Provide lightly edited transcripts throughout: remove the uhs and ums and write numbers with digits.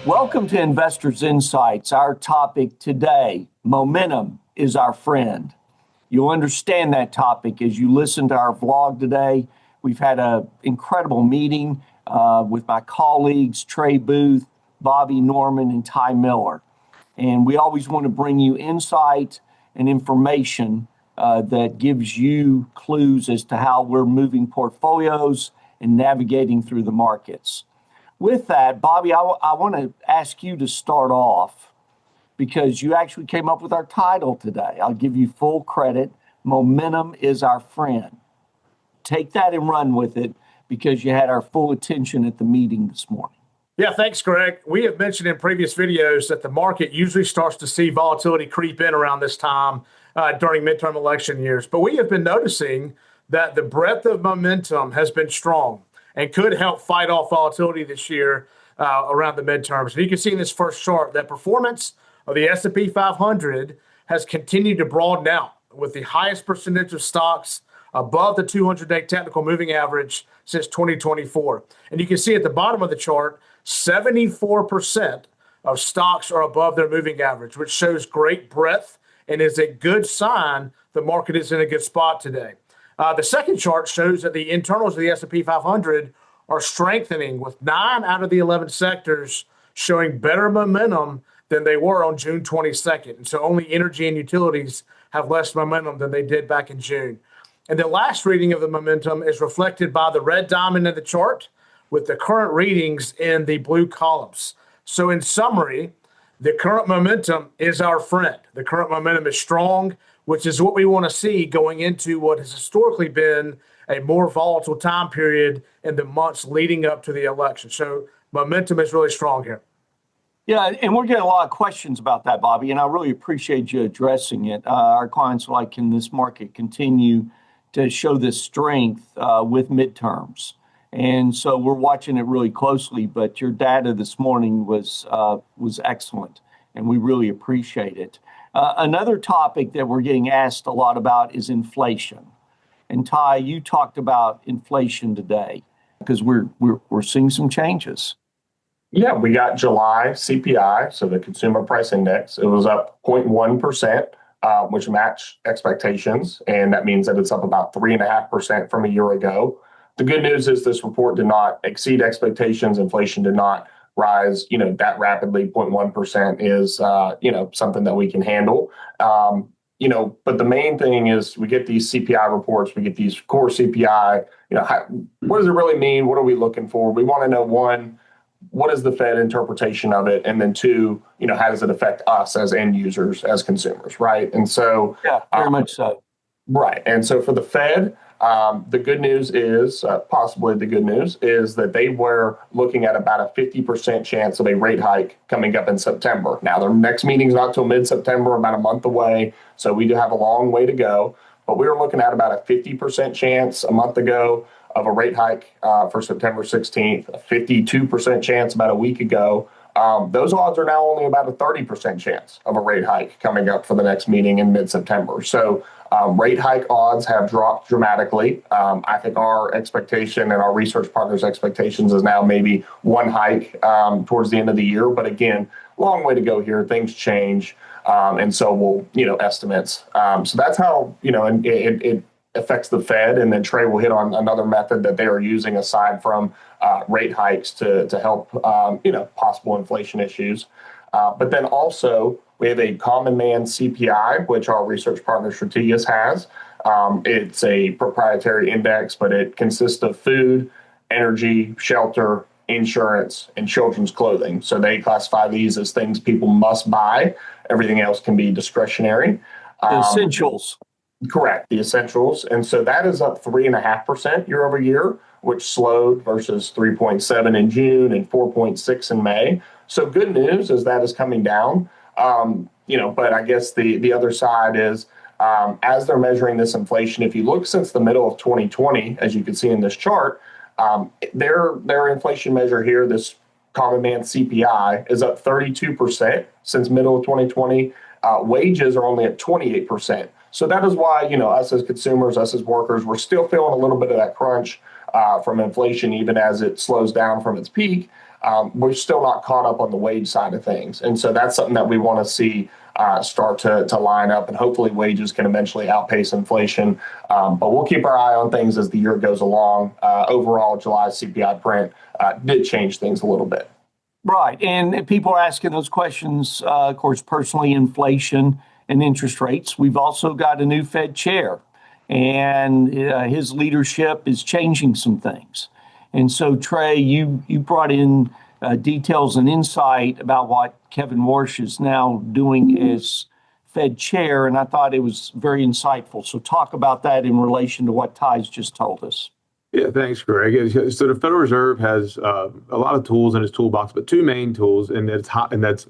Welcome to Investors Insights. Our topic today, momentum is our friend. You'll understand that topic as you listen to our vlog today. We've had an incredible meeting with my colleagues, Trey Booth, Bobby Norman, and Ty Miller. And we always want to bring you insight and information that gives you clues as to how we're moving portfolios and navigating through the markets. With that, Bobby, I want to ask you to start off because you actually came up with our title today. I'll give you full credit. Momentum is our friend. Take that and run with it because you had our full attention at the meeting this morning. Yeah, thanks, Greg. We have mentioned in previous videos that the market usually starts to see volatility creep in around this time during midterm election years. But we have been noticing that the breadth of momentum has been strong and could help fight off volatility this year around the midterms. And you can see in this first chart that performance of the S&P 500 has continued to broaden out with the highest percentage of stocks above the 200-day technical moving average since 2024. And you can see at the bottom of the chart, 74% of stocks are above their moving average, which shows great breadth and is a good sign the market is in a good spot today. The second chart shows that the internals of the S&P 500 are strengthening with 9 out of the 11 sectors showing better momentum than they were on June 22nd. And so only energy and utilities have less momentum than they did back in June. And the last reading of the momentum is reflected by the red diamond in the chart with the current readings in the blue columns. So in summary, the current momentum is our friend. The current momentum is strong, which is what we want to see going into what has historically been a more volatile time period in the months leading up to the election. So momentum is really strong here. Yeah, and we're getting a lot of questions about that, Bobby, and I really appreciate you addressing it. Our clients are like, can this market continue to show this strength with midterms? And so we're watching it really closely, but your data this morning was excellent, and we really appreciate it. Another topic that we're getting asked a lot about is inflation. And Ty, you talked about inflation today because we're seeing some changes. Yeah, we got July CPI, so the Consumer Price Index. It was up 0.1%, which matched expectations, and that means that it's up about 3.5% from a year ago. The good news is this report did not exceed expectations. Inflation did not rise, that rapidly. 0.1% is, something that we can handle. But the main thing is we get these CPI reports, we get these core CPI. What does it really mean? What are we looking for? We want to know, one, what is the Fed interpretation of it? And then two, how does it affect us as end users, as consumers, right? And so, yeah, very much so. Right. And so for the Fed, the good news is, possibly the good news, is that they were looking at about a 50% chance of a rate hike coming up in September. Now, their next meeting's not till mid-September, about a month away, so we do have a long way to go. But we were looking at about a 50% chance a month ago of a rate hike for September 16th, a 52% chance about a week ago. Those odds are now only about a 30% chance of a rate hike coming up for the next meeting in mid-September. So rate hike odds have dropped dramatically. I think our expectation and our research partners' expectations is now maybe one hike towards the end of the year. But again, long way to go here. Things change. And so we'll, estimates. So that's how, it affects the Fed. And then Trey will hit on another method that they are using aside from rate hikes to help, possible inflation issues. But then also we have a common man CPI, which our research partner Strategas has. It's a proprietary index, but it consists of food, energy, shelter, insurance, and children's clothing. So they classify these as things people must buy. Everything else can be discretionary. Essentials. Correct, the essentials. And so that is up 3.5% year over year, which slowed versus 3.7 in June and 4.6 in May. So good news is that is coming down. But I guess the other side is as they're measuring this inflation, if you look since the middle of 2020, as you can see in this chart, their inflation measure here, this common man CPI, is up 32% since middle of 2020. Wages are only at 28%. So that is why, us as consumers, us as workers, we're still feeling a little bit of that crunch from inflation, even as it slows down from its peak. We're still not caught up on the wage side of things. And so that's something that we want to see start to line up, and hopefully wages can eventually outpace inflation. But we'll keep our eye on things as the year goes along. Overall, July's CPI print did change things a little bit. Right. And people are asking those questions, of course, personally, inflation and interest rates. We've also got a new Fed chair, and his leadership is changing some things. And so, Trey, you brought in details and insight about what Kevin Warsh is now doing as Fed chair, and I thought it was very insightful. So talk about that in relation to what Ty's just told us. Yeah, thanks, Greg. So the Federal Reserve has a lot of tools in its toolbox, but two main tools, and that's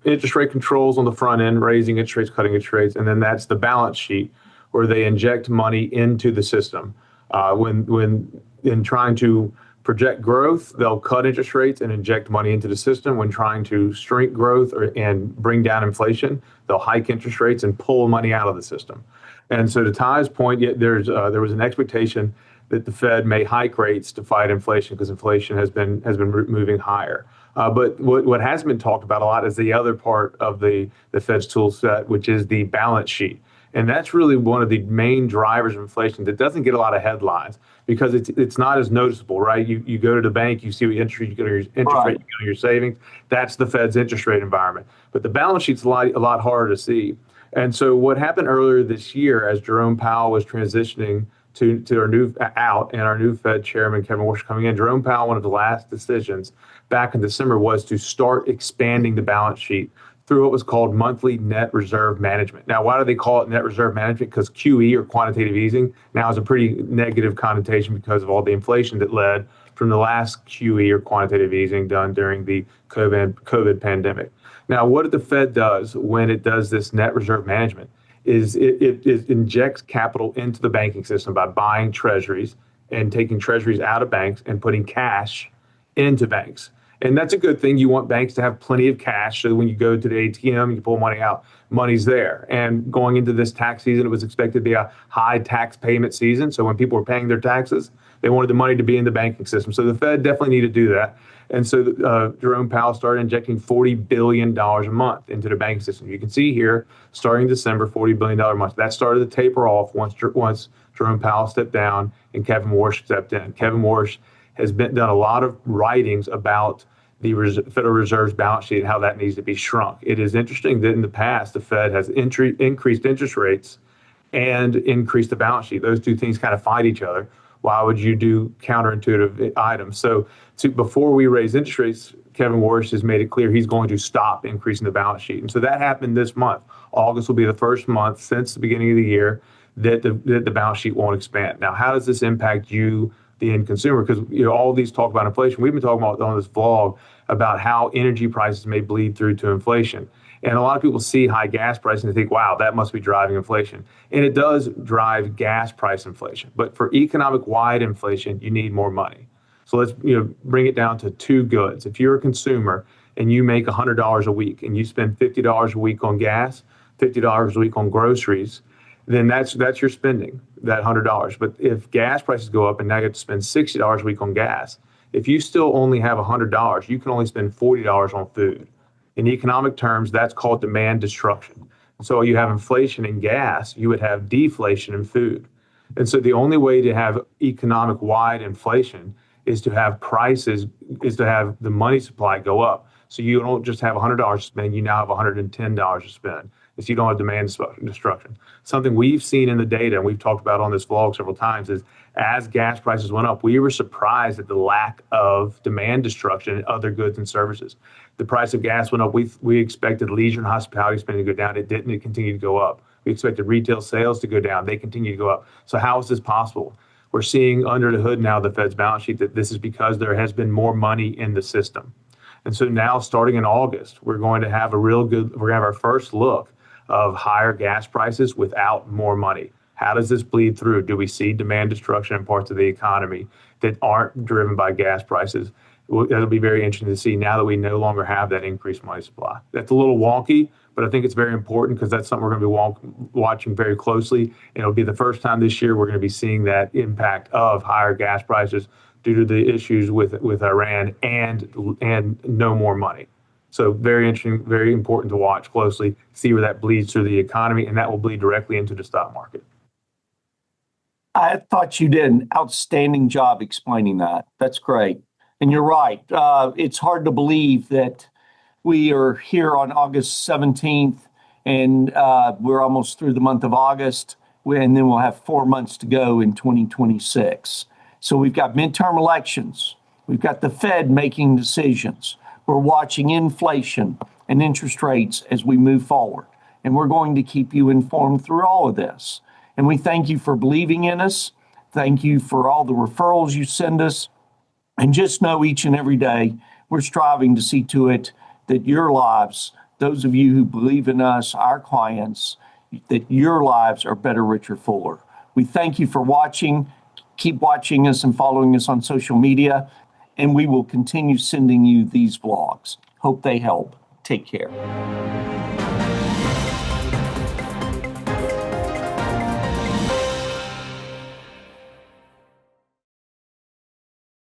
interest rate controls on the front end, raising interest rates, cutting interest rates, and then that's the balance sheet, where they inject money into the system. When in trying to project growth, they'll cut interest rates and inject money into the system. When trying to shrink growth and bring down inflation, they'll hike interest rates and pull money out of the system. And so to Ty's point, there was an expectation that the Fed may hike rates to fight inflation because inflation has been moving higher. But what hasn't been talked about a lot is the other part of the Fed's tool set, which is the balance sheet. And that's really one of the main drivers of inflation that doesn't get a lot of headlines because it's not as noticeable, right? You go to the bank, you see what interest rate you get on your interest rate, you get on your savings. That's the Fed's interest rate environment. But the balance sheet's a lot harder to see. And so what happened earlier this year, as Jerome Powell was transitioning to our new Fed chairman, Kevin Warsh, coming in, Jerome Powell, one of the last decisions back in December was to start expanding the balance sheet through what was called monthly net reserve management. Now, why do they call it net reserve management? Because QE, or quantitative easing, now has a pretty negative connotation because of all the inflation that led from the last QE, or quantitative easing, done during the COVID pandemic. Now, what the Fed does when it does this net reserve management is it injects capital into the banking system by buying treasuries and taking treasuries out of banks and putting cash into banks. And that's a good thing. You want banks to have plenty of cash so that when you go to the ATM, you pull money out, money's there. And going into this tax season, it was expected to be a high tax payment season. So when people were paying their taxes, they wanted the money to be in the banking system. So the Fed definitely needed to do that. And so Jerome Powell started injecting $40 billion a month into the banking system. You can see here, starting December, $40 billion a month. That started to taper off once Jerome Powell stepped down and Kevin Warsh stepped in. Kevin Warsh has done a lot of writings about the Federal Reserve's balance sheet and how that needs to be shrunk. It is interesting that in the past, the Fed has increased interest rates and increased the balance sheet. Those two things kind of fight each other. Why would you do counterintuitive items? So before we raise interest rates, Kevin Warsh has made it clear he's going to stop increasing the balance sheet. And so that happened this month. August will be the first month since the beginning of the year that the balance sheet won't expand. Now, how does this impact you, the end consumer? Because all of these talk about inflation. We've been talking about on this vlog about how energy prices may bleed through to inflation. And a lot of people see high gas prices and they think, wow, that must be driving inflation. And it does drive gas price inflation. But for economic-wide inflation, you need more money. So let's bring it down to two goods. If you're a consumer and you make $100 a week and you spend $50 a week on gas, $50 a week on groceries, then that's your spending, that $100. But if gas prices go up and now you have to spend $60 a week on gas, if you still only have $100, you can only spend $40 on food. In economic terms, that's called demand destruction. So you have inflation in gas, you would have deflation in food. And so the only way to have economic-wide inflation is to have the money supply go up. So you don't just have $100 to spend, you now have $110 to spend. So you don't have demand destruction. Something we've seen in the data, and we've talked about on this vlog several times, is as gas prices went up, we were surprised at the lack of demand destruction in other goods and services. The price of gas went up. We expected leisure and hospitality spending to go down. It didn't. It continued to go up. We expected retail sales to go down. They continue to go up. So how is this possible? We're seeing under the hood now, the Fed's balance sheet, that this is because there has been more money in the system. And so now, starting in August, we're going to have our first look of higher gas prices without more money. How does this bleed through? Do we see demand destruction in parts of the economy that aren't driven by gas prices? That'll be very interesting to see now that we no longer have that increased money supply. That's a little wonky, but I think it's very important because that's something we're going to be watching very closely. And it'll be the first time this year we're going to be seeing that impact of higher gas prices due to the issues with Iran and no more money. So very interesting, very important to watch closely, see where that bleeds through the economy, and that will bleed directly into the stock market. I thought you did an outstanding job explaining that. That's great. And you're right. It's hard to believe that we are here on August 17th and we're almost through the month of August, and then we'll have 4 months to go in 2026. So we've got midterm elections. We've got the Fed making decisions. We're watching inflation and interest rates as we move forward. And we're going to keep you informed through all of this. And we thank you for believing in us. Thank you for all the referrals you send us. And just know each and every day, we're striving to see to it that your lives, those of you who believe in us, our clients, that your lives are better, richer, fuller. We thank you for watching. Keep watching us and following us on social media, and we will continue sending you these vlogs. Hope they help. Take care.